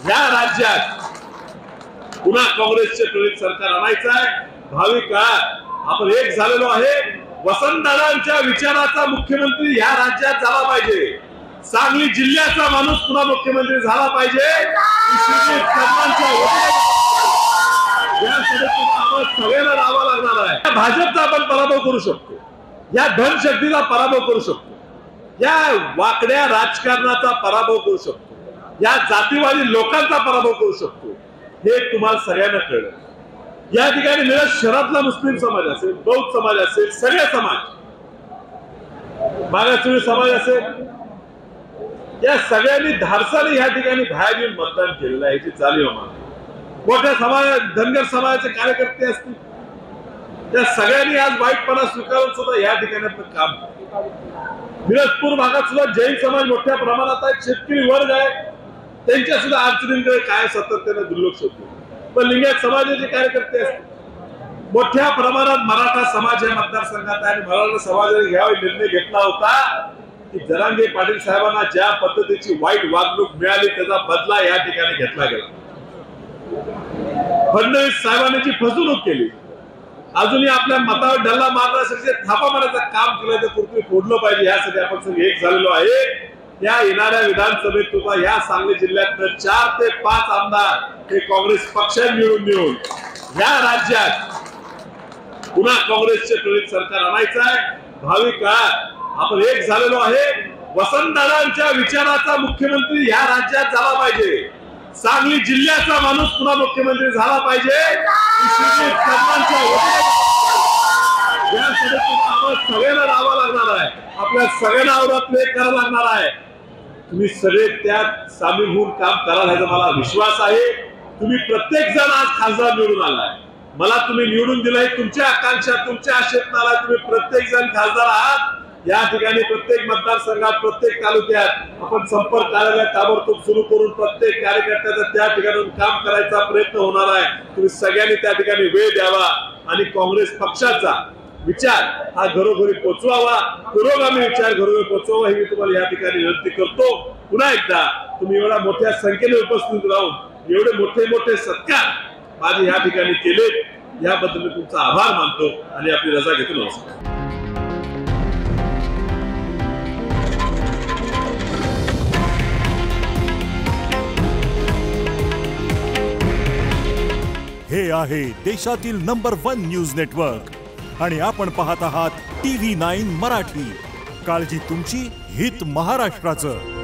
या राज्यात पुन्हा काँग्रेसचे प्रणित सरकार आणायचं आहे। भावी काळात आपण एक झालेलो आहे। वसंतदादांच्या विचाराचा मुख्यमंत्री या राज्यात झाला पाहिजे। सांगली जिल्ह्याचा माणूस पुन्हा मुख्यमंत्री झाला पाहिजे। सगळ्यांना लावा लागणार आहे। भाजपचा आपण पराभव करू शकतो, या धनशक्तीचा पराभव करू शकतो, या वाकड्या राजकारणाचा पराभव करू शकतो, या जातीवादी लोकांचा पराभव करू शकतो। हे तुम्हाला सगळ्यांना कळलं। या ठिकाणी मिळत शहरातला मुस्लिम समाज असेल, बौद्ध समाज असेल, सगळे समाज, मागासवर्गीय समाज असेल, या सगळ्यांनी धाडसाने या ठिकाणी बाहेर येऊन मतदान केलेलं आहे। याची जाणीव आम्हाला मोठ्या समाज, धनगर समाजाचे कार्यकर्ते असतील, त्या सगळ्यांनी आज वाईटपणा स्वीकारून सुद्धा या ठिकाणी आपलं काम केलं। मिरजपूर भागात सुद्धा जैन समाज मोठ्या प्रमाणात आहे, शेतकरी वर्ग आहे, त्यांच्या सुद्धा अडचणींकडे काय सातत्याने दुर्लक्ष होते। पण लिंगायत समाजाचे कार्यकर्ते असतील, मोठ्या प्रमाणात मराठा समाज या मतदारसंघात आहे। मराठा समाजाने यावेळी निर्णय घेतला होता की जरांगे पाटील साहेबांना ज्या पद्धतीची वाईट वागणूक मिळाली त्याचा बदला या ठिकाणी घेतला गेला। फडणवीस साहेबांनी जी फसवणूक केली, अजूनही आपल्या मतावर डल्ला मारण्यासाठी थापा मारण्याचं काम केलं, ते कुठे फोडलं पाहिजे, यासाठी आपण सगळे एक झालेलो आहे। या येणाऱ्या विधानसभेत सुद्धा या सांगली जिल्ह्यात 4 ते 5 आमदार हे काँग्रेस पक्षाने निवडून या राज्यात पुन्हा काँग्रेसचे प्रणित सरकार आणायचं आहे। भावी काळात आपण एक झालेलो आहे। वसंतदादांच्या विचाराचा मुख्यमंत्री या राज्यात झाला पाहिजे। सांगली जिल्ह्याचा माणूस पुन्हा मुख्यमंत्री झाला पाहिजे। सगळ्यांना लावा लागणार आहे, आपल्या सगळ्यांना आवरातले करावं लागणार आहे। तुम्ही सगळे त्यात सामील होऊन काम कराल ह्याचा मला विश्वास आहे। तुम्ही प्रत्येक जण आज खासदार निवडून आलाय, मला तुम्ही निवडून दिलाय, तुमच्या आकांक्षा, तुमच्या आशेतून आलाय। तुम्ही प्रत्येक जण खासदार आहात। या ठिकाणी प्रत्येक मतदारसंघात, प्रत्येक तालुक्यात आपण संपर्क कार्यालय ताबडतोब सुरू करून प्रत्येक कार्यकर्त्याचा त्या ठिकाणी काम करायचा प्रयत्न होणार आहे। तुम्ही सगळ्यांनी त्या ठिकाणी वेळ द्यावा आणि काँग्रेस पक्षाचा विचार हा घरोघरी पोहोचवावा, पुरोगामी विचार घरोघरी पोहोचवावा, ही मी तुम्हाला या ठिकाणी विनंती करतो। पुन्हा एकदा तुम्ही एवढ्या मोठ्या संख्येने उपस्थित राहून एवढे मोठे मोठे सत्कार माझे या ठिकाणी केले, याबद्दल मी तुमचा आभार मानतो आणि आपली रजा घेतो। नमस्कार। हे आहे देशातील नंबर 1 न्यूज नेटवर्क आणि आपण पाहत आहात TV9 मराठी। काळजी तुमची, हित महाराष्ट्राचं।